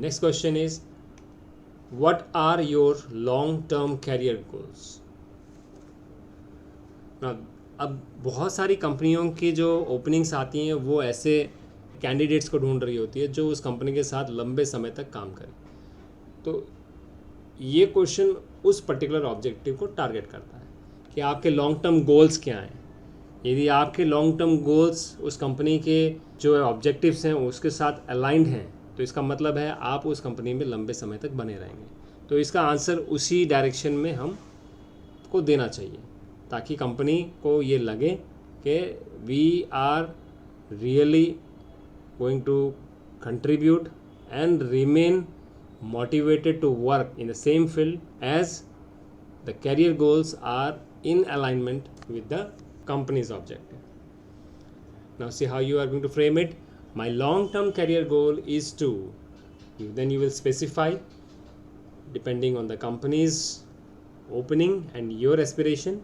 Next question is, what are your long-term career goals? Now, अब बहुत सारी कंपनियों की जो openings आती हैं वो ऐसे कैंडिडेट्स को ढूंढ रही होती है जो उस कंपनी के साथ लंबे समय तक काम करें. तो ये क्वेश्चन उस पर्टिकुलर ऑब्जेक्टिव को टारगेट करता है कि आपके लॉन्ग टर्म गोल्स क्या हैं. यदि आपके लॉन्ग टर्म गोल्स उस कंपनी के जो ऑब्जेक्टिव्स हैं उसके साथ अलाइंड हैं तो इसका मतलब है आप उस कंपनी में लंबे समय तक बने रहेंगे. तो इसका आंसर उसी डायरेक्शन में हम को देना चाहिए ताकि कंपनी को ये लगे कि we are really going to contribute and remain motivated to work in the same field as the career goals are in alignment with the company's objective. Now see how you are going to frame it. My long-term career goal is to, then you will specify depending on the company's opening and your aspiration.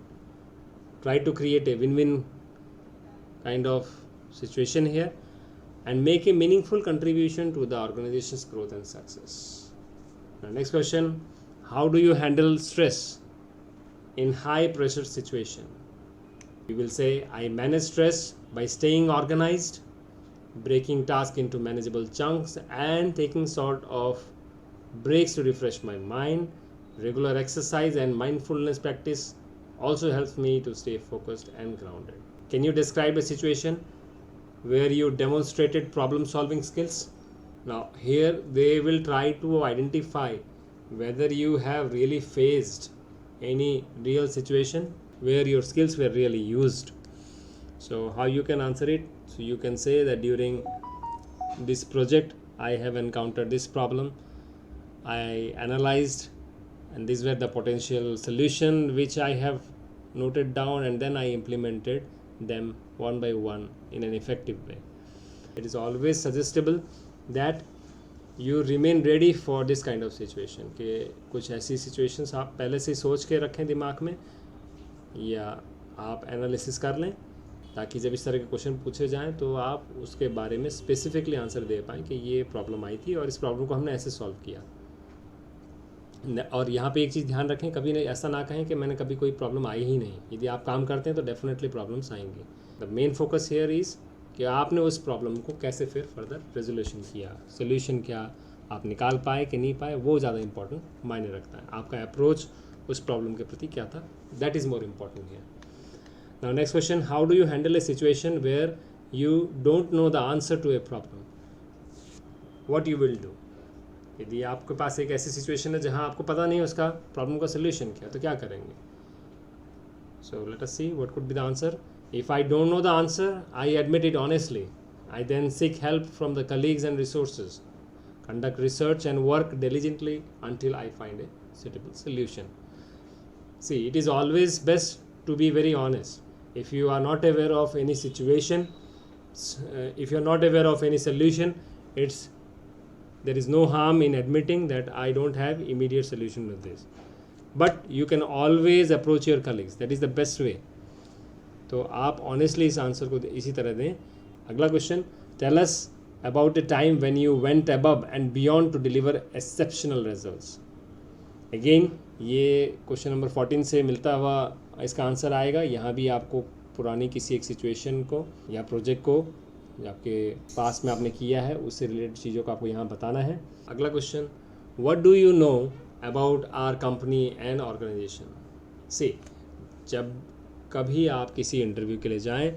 Try to create a win-win kind of situation here and make a meaningful contribution to the organization's growth and success. Now next question, how do you handle stress in high pressure situation? You will say, I manage stress by staying organized, breaking tasks into manageable chunks and taking sort of breaks to refresh my mind. Regular exercise and mindfulness practice also helps me to stay focused and grounded. Can you describe a situation where you demonstrated problem solving skills? Now here they will try to identify whether you have really faced any real situation where your skills were really used. So how you can answer it? So you can say that during this project I have encountered this problem, I analyzed and these were the potential solution which I have noted down and then I implemented them one by one in an effective way. It is always suggestible that you remain ready for this kind of situation कि कुछ ऐसी situations आप पहले से सोच के रखें दिमाग में या आप एनालिसिस कर लें ताकि जब इस तरह के क्वेश्चन पूछे जाएं तो आप उसके बारे में स्पेसिफिकली आंसर दे पाएँ कि ये प्रॉब्लम आई थी और इस प्रॉब्लम को हमने ऐसे सॉल्व किया. और यहाँ पे एक चीज़ ध्यान रखें, कभी नहीं ऐसा ना कहें कि मैंने कभी कोई प्रॉब्लम आई ही नहीं. यदि आप काम करते हैं तो डेफिनेटली प्रॉब्लम्स आएंगी. The main focus here is कि आपने उस प्रॉब्लम को कैसे फिर फर्दर रेजोल्यूशन किया, सोल्यूशन क्या आप निकाल पाए कि नहीं पाए, वो ज़्यादा इंपॉर्टेंट मायने रखता है. आपका अप्रोच उस प्रॉब्लम के प्रति क्या था, that is more important here. Now next question, how do you handle a situation where you don't know the answer to a problem? What you will do? यदि आपके पास एक ऐसी सिचुएशन है जहाँ आपको पता नहीं उसका प्रॉब्लम का सोल्यूशन क्या, तो क्या करेंगे? सो let us see what could be the answer. If I don't know the answer, I admit it honestly. I then seek help from the colleagues and resources, conduct research and work diligently until I find a suitable solution. See, it is always best to be very honest. If you are not aware of any situation, if you are not aware of any solution, there is no harm in admitting that I don't have immediate solution to this. But you can always approach your colleagues, that is the best way. तो आप honestly इस answer को इसी तरह दें. अगला question, tell us about a time when you went above and beyond to deliver exceptional results. Again ये question number 14 से मिलता हुआ इसका आंसर आएगा. यहाँ भी आपको पुरानी किसी एक सिचुएशन को या प्रोजेक्ट को जो आपके पास में आपने किया है उससे रिलेटेड चीज़ों को आपको यहाँ बताना है. अगला question, what do you know about our company and organisation. से जब कभी आप किसी इंटरव्यू के लिए जाएं,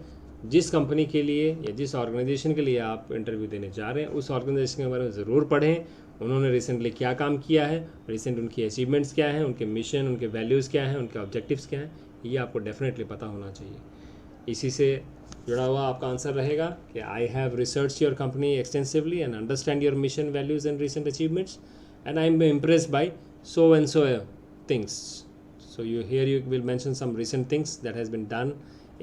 जिस कंपनी के लिए या जिस ऑर्गेनाइजेशन के लिए आप इंटरव्यू देने जा रहे हैं उस ऑर्गेनाइजेशन के बारे में ज़रूर पढ़ें. उन्होंने रिसेंटली क्या काम किया है, रिसेंट उनकी अचीवमेंट्स क्या हैं, उनके मिशन, उनके वैल्यूज़ क्या हैं, उनके ऑब्जेक्टिव्स क्या हैं, ये आपको डेफिनेटली पता होना चाहिए. इसी से जुड़ा हुआ आपका आंसर रहेगा कि I have research your company extensively and understand your mission, values and recent achievements and I am impressed by so and so things. So you will mention some recent things that has been done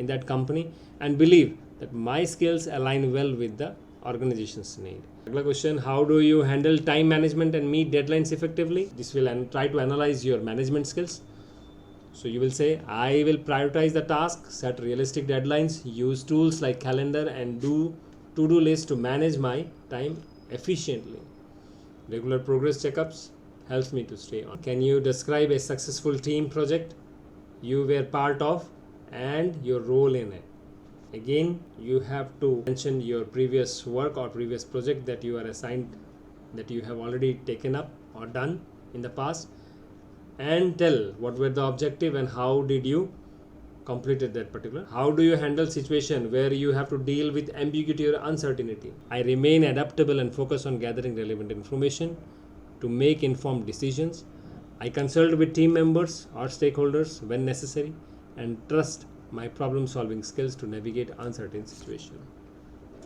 in that company and believe that my skills align well with the organization's need. Agla question, how do you handle time management and meet deadlines effectively? This will try to analyze your management skills. So you will say, I will prioritize the task, set realistic deadlines, use tools like calendar and do to-do lists to manage my time efficiently. Regular progress checkups helps me to stay on. Can you describe a successful team project you were part of and your role in it? Again, you have to mention your previous work or previous project that you are assigned, that you have already taken up or done in the past, and tell what were the objective and how did you completed that particular. How do you handle situation where you have to deal with ambiguity or uncertainty? I remain adaptable and focus on gathering relevant information to make informed decisions. I consult with team members or stakeholders when necessary and trust my problem solving skills to navigate uncertain situations.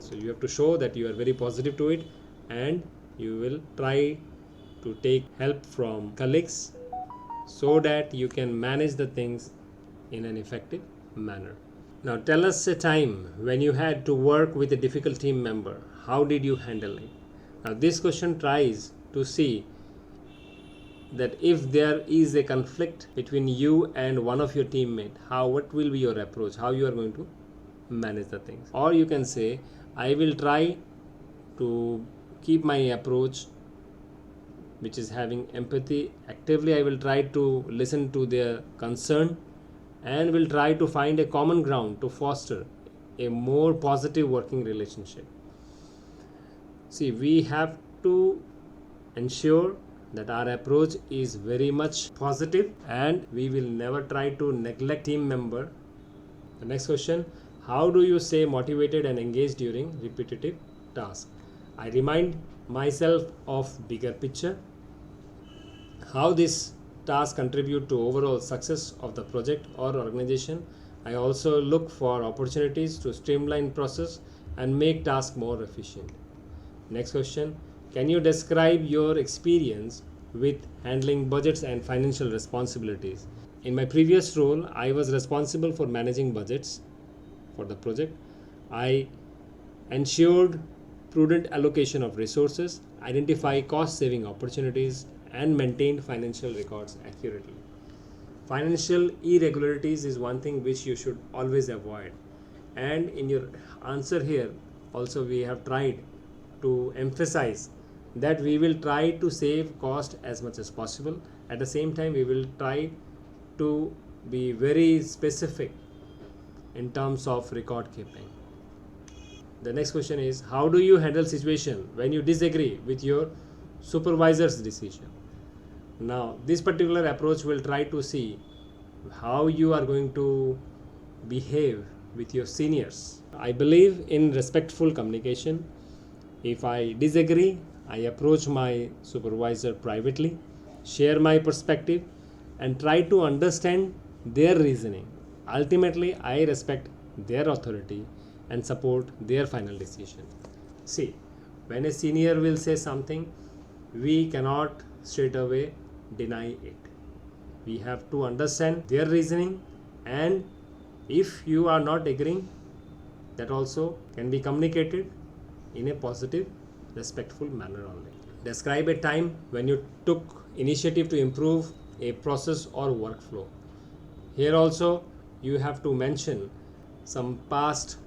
So you have to show that you are very positive to it and you will try to take help from colleagues so that you can manage the things in an effective manner. Now tell us a time when you had to work with a difficult team member. How did you handle it? Now this question tries to see that if there is a conflict between you and one of your teammates, what will be your approach, how you are going to manage the things. Or you can say, I will try to keep my approach which is having empathy. Actively I will try to listen to their concern and will try to find a common ground to foster a more positive working relationship. See, we have to ensure that our approach is very much positive and we will never try to neglect team member. The next question, how do you stay motivated and engaged during repetitive tasks? I remind myself of bigger picture, how this task contribute to overall success of the project or organization. I also look for opportunities to streamline process and make tasks more efficient. Next question, can you describe your experience with handling budgets and financial responsibilities? In my previous role, I was responsible for managing budgets for the project. I ensured prudent allocation of resources, identify cost-saving opportunities, and maintained financial records accurately. Financial irregularities is one thing which you should always avoid. And in your answer here, also we have tried to emphasize that we will try to save cost as much as possible. At the same time, we will try to be very specific in terms of record keeping. The next question is, how do you handle situation when you disagree with your supervisor's decision? Now, this particular approach will try to see how you are going to behave with your seniors. I believe in respectful communication. If I disagree, I approach my supervisor privately, share my perspective, and try to understand their reasoning. Ultimately, I respect their authority and support their final decision. See, when a senior will say something, we cannot straight away deny it. We have to understand their reasoning, and if you are not agreeing, that also can be communicated in a positive, respectful manner only. Describe a time when you took initiative to improve a process or workflow. Here also you have to mention some past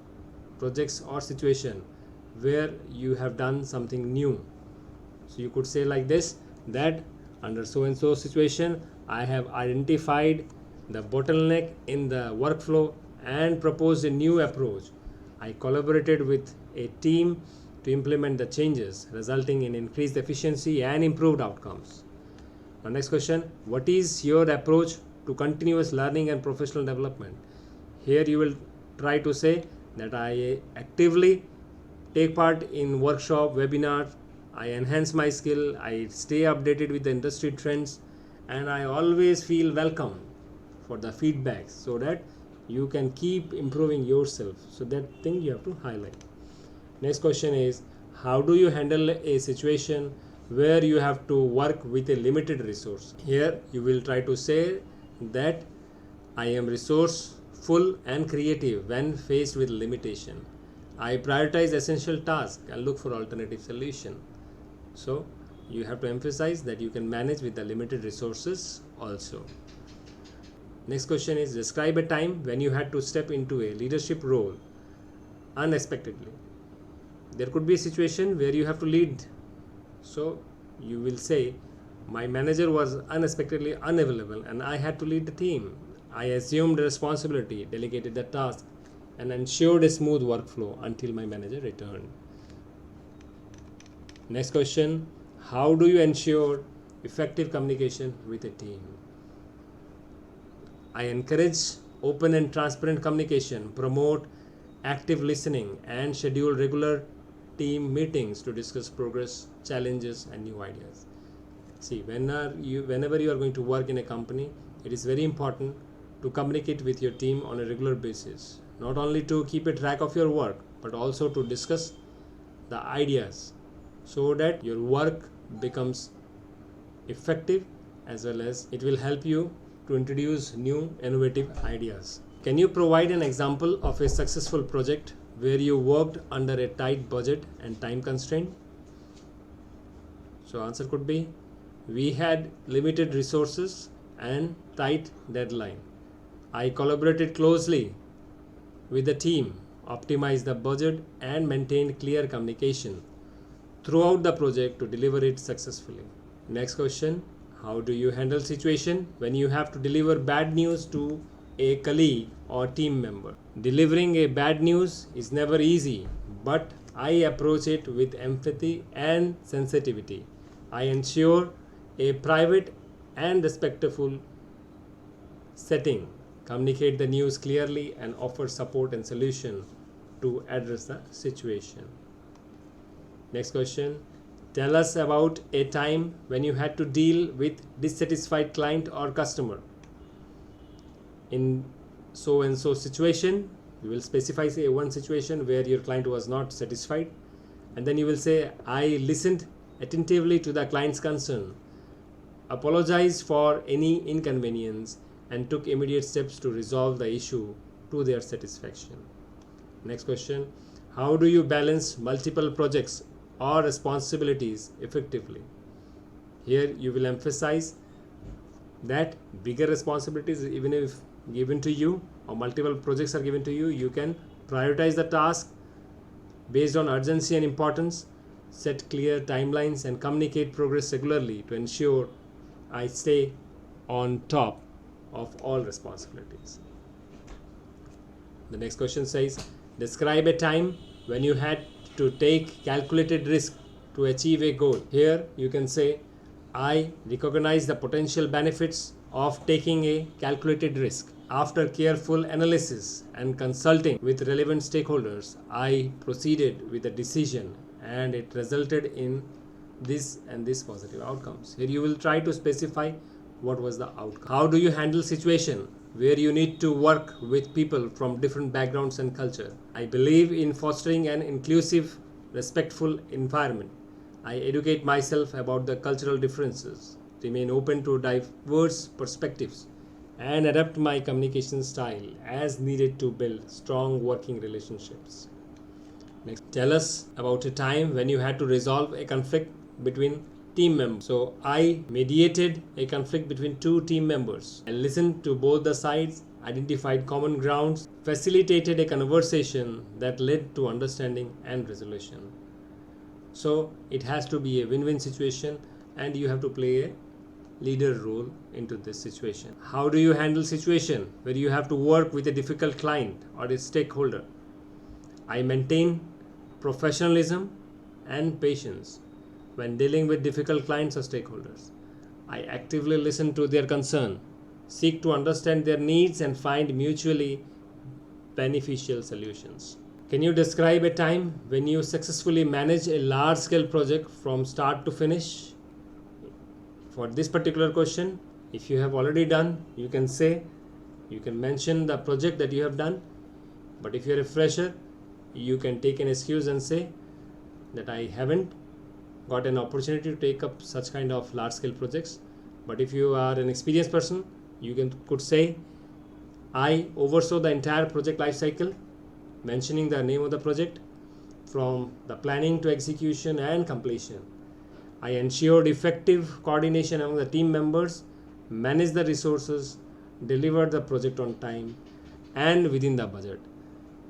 projects or situation where you have done something new. So you could say like this, that under so and so situation I have identified the bottleneck in the workflow and proposed a new approach. I collaborated with a team to implement the changes, resulting in increased efficiency and improved outcomes. Now, next question, what is your approach to continuous learning and professional development? Here you will try to say that I actively take part in workshop, webinar, I enhance my skill, I stay updated with the industry trends, and I always feel welcome for the feedbacks so that you can keep improving yourself. So that thing you have to highlight. Next question is, how do you handle a situation where you have to work with a limited resource? Here you will try to say that I am resourceful and creative when faced with limitation. I prioritize essential tasks and look for alternative solution. So you have to emphasize that you can manage with the limited resources also. Next question is, describe a time when you had to step into a leadership role unexpectedly. There could be a situation where you have to lead. So you will say, my manager was unexpectedly unavailable and I had to lead the team. I assumed responsibility, delegated the task, and ensured a smooth workflow until my manager returned. Next question, how do you ensure effective communication with a team? I encourage open and transparent communication, promote active listening, and schedule regular team meetings to discuss progress, challenges, and new ideas. See, whenever you are going to work in a company, it is very important to communicate with your team on a regular basis, not only to keep a track of your work, but also to discuss the ideas so that your work becomes effective, as well as it will help you to introduce new innovative ideas. Can you provide an example of a successful project where you worked under a tight budget and time constraint? So answer could be, we had limited resources and tight deadline. I collaborated closely with the team, optimized the budget, and maintained clear communication throughout the project to deliver it successfully. Next question, how do you handle situation when you have to deliver bad news to a colleague or team member? Delivering a bad news is never easy, but I approach it with empathy and sensitivity. I ensure a private and respectful setting, communicate the news clearly, and offer support and solution to address the situation. Next question, tell us about a time when you had to deal with dissatisfied client or customer. In so and so situation, you will specify say one situation where your client was not satisfied, and then you will say, I listened attentively to the client's concern, apologized for any inconvenience, and took immediate steps to resolve the issue to their satisfaction. Next question, how do you balance multiple projects or responsibilities effectively? Here you will emphasize that bigger responsibilities, even if given to you or multiple projects are given to you, you can prioritize the task based on urgency and importance, set clear timelines, and communicate progress regularly to ensure I stay on top of all responsibilities. The next question says, describe a time when you had to take calculated risk to achieve a goal. Here you can say, I recognize the potential benefits of taking a calculated risk. After careful analysis and consulting with relevant stakeholders, I proceeded with the decision and it resulted in this and this positive outcomes. Here you will try to specify what was the outcome. How do you handle situation where you need to work with people from different backgrounds and culture? I believe in fostering an inclusive, respectful environment. I educate myself about the cultural differences, remain open to diverse perspectives, and adapt my communication style as needed to build strong working relationships. Next, tell us about a time when you had to resolve a conflict between team members. So I mediated a conflict between two team members and listened to both the sides, identified common grounds, facilitated a conversation that led to understanding and resolution. So it has to be a win-win situation, and you have to play a leader role into this situation. How do you handle situation where you have to work with a difficult client or a stakeholder? I maintain professionalism and patience when dealing with difficult clients or stakeholders. I actively listen to their concern, seek to understand their needs, and find mutually beneficial solutions. Can you describe a time when you successfully managed a large scale project from start to finish? For this particular question, if you have already done, you can mention the project that you have done. But if you're a fresher, you can take an excuse and say that I haven't got an opportunity to take up such kind of large scale projects. But if you are an experienced person, you could say I oversaw the entire project life cycle, mentioning the name of the project from the planning to execution and completion. I ensured effective coordination among the team members, managed the resources, delivered the project on time and within the budget.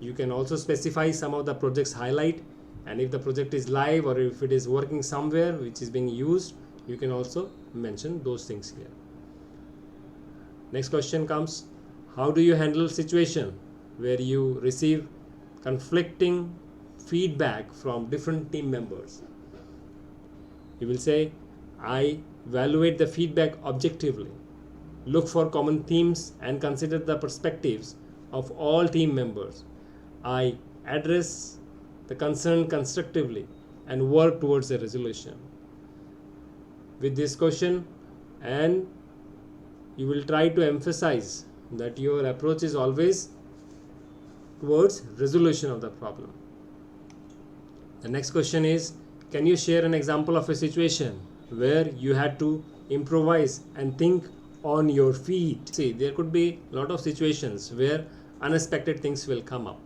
You can also specify some of the project's highlight, and if the project is live or if it is working somewhere which is being used, you can also mention those things here. Next question comes, how do you handle situation where you receive conflicting feedback from different team members? You will say, I evaluate the feedback objectively, look for common themes and consider the perspectives of all team members. I address the concern constructively and work towards a resolution. With this question, and you will try to emphasize that your approach is always towards resolution of the problem. The next question is, can you share an example of a situation where you had to improvise and think on your feet? See, there could be a lot of situations where unexpected things will come up.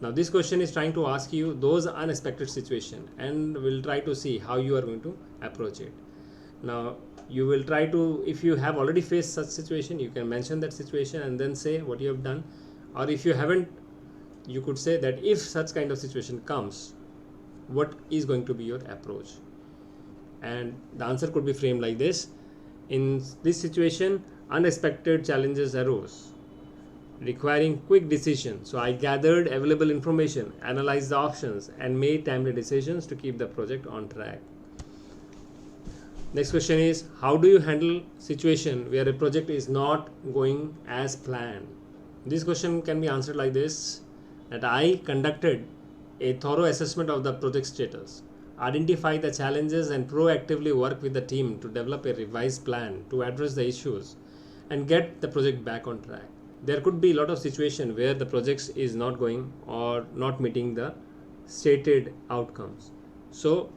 Now this question is trying to ask you those unexpected situations, and we'll try to see how you are going to approach it. Now you will try to, if you have already faced such situation, you can mention that situation and then say what you have done. Or if you haven't, you could say that if such kind of situation comes, what is going to be your approach? And the answer could be framed like this. In this situation, unexpected challenges arose requiring quick decision. So I gathered available information, analyzed the options and made timely decisions to keep the project on track. Next question is, how do you handle situation where a project is not going as planned? This question can be answered like this, that I conducted a thorough assessment of the project status, identify the challenges and proactively work with the team to develop a revised plan to address the issues and get the project back on track. There could be a lot of situations where the project is not going or not meeting the stated outcomes. So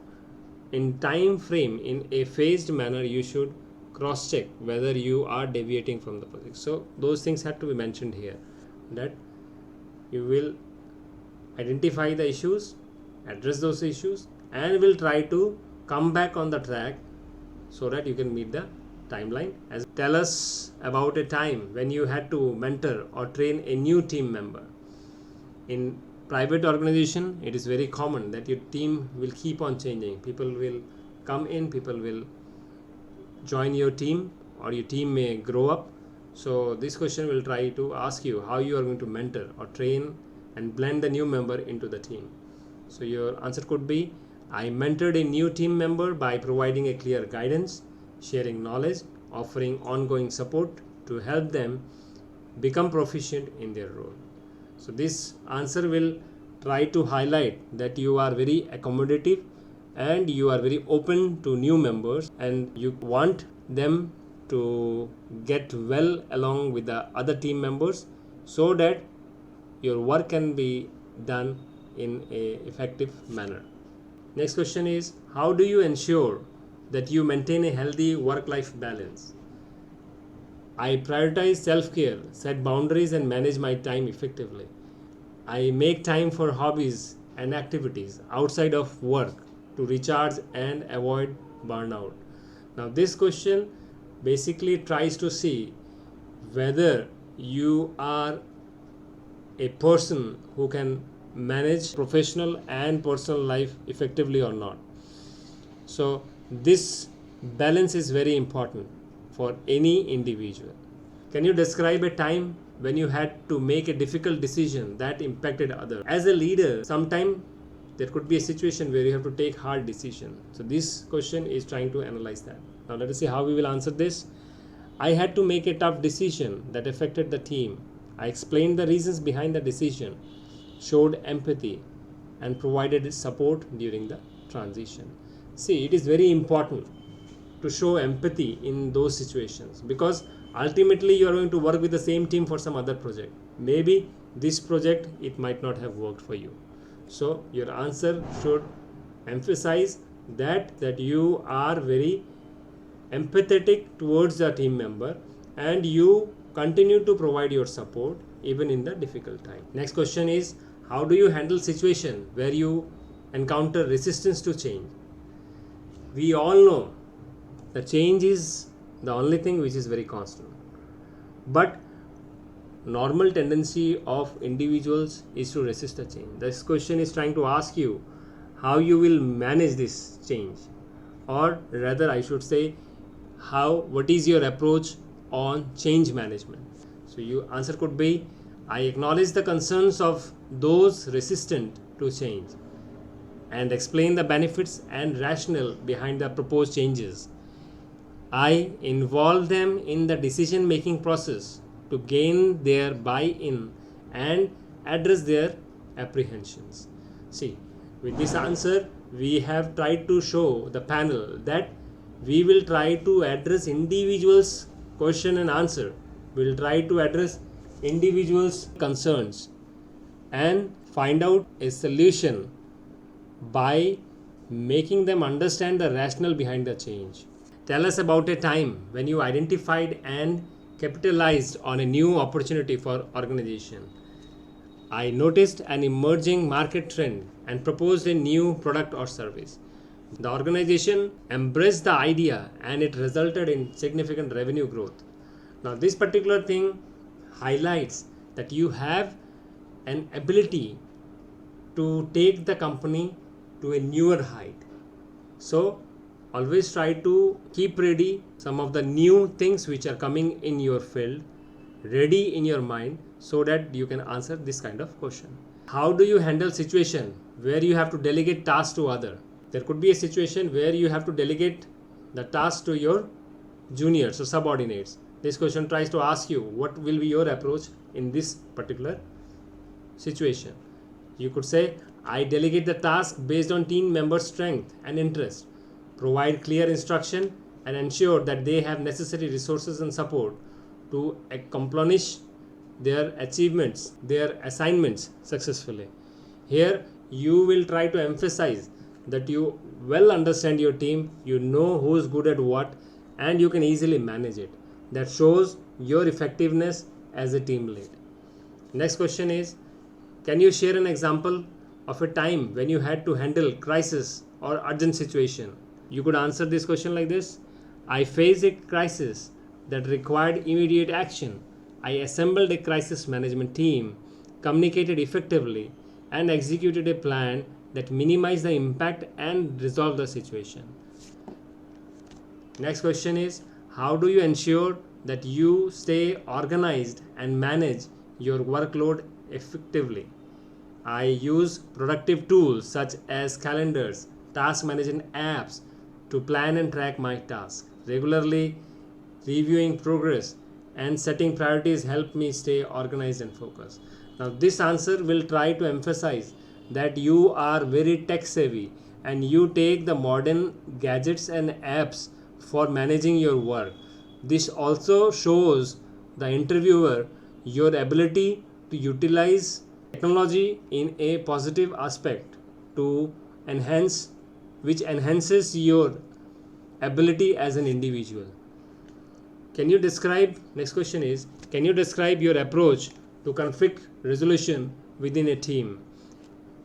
in time frame, in a phased manner, you should cross check whether you are deviating from the project. So those things have to be mentioned here, that you will identify the issues, address those issues, and will try to come back on the track so that you can meet the timeline. As tell us about a time when you had to mentor or train a new team member. In private organization, it is very common that your team will keep on changing. People will come in, people will join your team, or your team may grow up. So this question will try to ask you how you are going to mentor or train and blend the new member into the team. So your answer could be, I mentored a new team member by providing a clear guidance, sharing knowledge, offering ongoing support to help them become proficient in their role. So this answer will try to highlight that you are very accommodative and you are very open to new members, and you want them to get well along with the other team members so that your work can be done in an effective manner. Next question is, how do you ensure that you maintain a healthy work-life balance? I prioritize self-care, set boundaries and manage my time effectively. I make time for hobbies and activities outside of work to recharge and avoid burnout. Now this question basically tries to see whether you are a person who can manage professional and personal life effectively or not. So this balance is very important for any individual. Can you describe a time when you had to make a difficult decision that impacted others? As a leader, sometimes there could be a situation where you have to take hard decision. So this question is trying to analyze that. Now let us see how we will answer this. I had to make a tough decision that affected the team. I explained the reasons behind the decision, showed empathy, and provided support during the transition. See, it is very important to show empathy in those situations, because ultimately you are going to work with the same team for some other project. Maybe this project, it might not have worked for you. So your answer should emphasize that you are very empathetic towards the team member and you continue to provide your support even in the difficult time. Next question is, how do you handle situation where you encounter resistance to change? We all know the change is the only thing which is very constant, but normal tendency of individuals is to resist the change. This question is trying to ask you how you will manage this change, or rather I should say what is your approach on change management. So your answer could be, I acknowledge the concerns of those resistant to change and explain the benefits and rationale behind the proposed changes. I involve them in the decision making process to gain their buy-in and address their apprehensions. See, with this answer we have tried to show the panel that we will try to address individuals' question and answer. We will try to address individuals' concerns and find out a solution by making them understand the rationale behind the change. Tell us about a time when you identified and capitalized on a new opportunity for organization. I noticed an emerging market trend and proposed a new product or service. The organization embraced the idea and it resulted in significant revenue growth. Now this particular thing highlights that you have an ability to take the company to a newer height. So always try to keep ready some of the new things which are coming in your field, ready in your mind, so that you can answer this kind of question. How do you handle situation where you have to delegate tasks to other? There could be a situation where you have to delegate the task to your juniors or subordinates. This question tries to ask you what will be your approach in this particular situation. You could say, I delegate the task based on team members' strength and interest, provide clear instruction and ensure that they have necessary resources and support to accomplish their achievements, their assignments successfully. Here you will try to emphasize that you well understand your team, you know who is good at what, and you can easily manage it. That shows your effectiveness as a team lead. Next question is, can you share an example of a time when you had to handle crisis or urgent situation? You could answer this question like this. I faced a crisis that required immediate action. I assembled a crisis management team, communicated effectively, and executed a plan that minimized the impact and resolved the situation. Next question is, how do you ensure that you stay organized and manage your workload effectively? I use productive tools such as calendars, task management apps to plan and track my tasks. Regularly reviewing progress and setting priorities help me stay organized and focused. Now this answer will try to emphasize that you are very tech savvy and you take the modern gadgets and apps for managing your work. This also shows the interviewer your ability to utilize technology in a positive aspect to which enhances your ability as an individual. Next question is, can you describe your approach to conflict resolution within a team?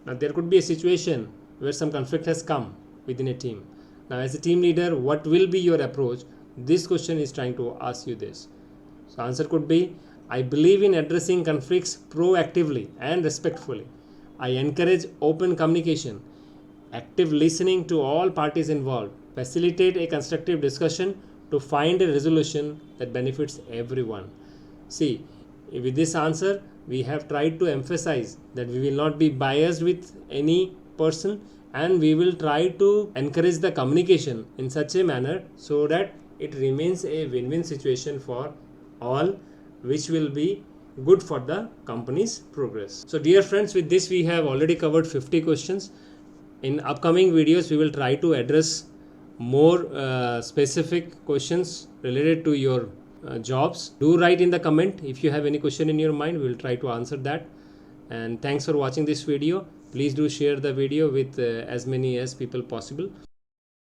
Now there could be a situation where some conflict has come within a team. Now, as a team leader, what will be your approach? This question is trying to ask you this. So answer could be, I believe in addressing conflicts proactively and respectfully. I encourage open communication, active listening to all parties involved, facilitate a constructive discussion to find a resolution that benefits everyone. See, with this answer, we have tried to emphasize that we will not be biased with any person, and we will try to encourage the communication in such a manner so that it remains a win-win situation for all, which will be good for the company's progress. So dear friends, with this we have already covered 50 questions. In upcoming videos we will try to address more specific questions related to your jobs. Do write in the comment if you have any question in your mind. We will try to answer that. And thanks for watching this video. Please do share the video with as many as people possible.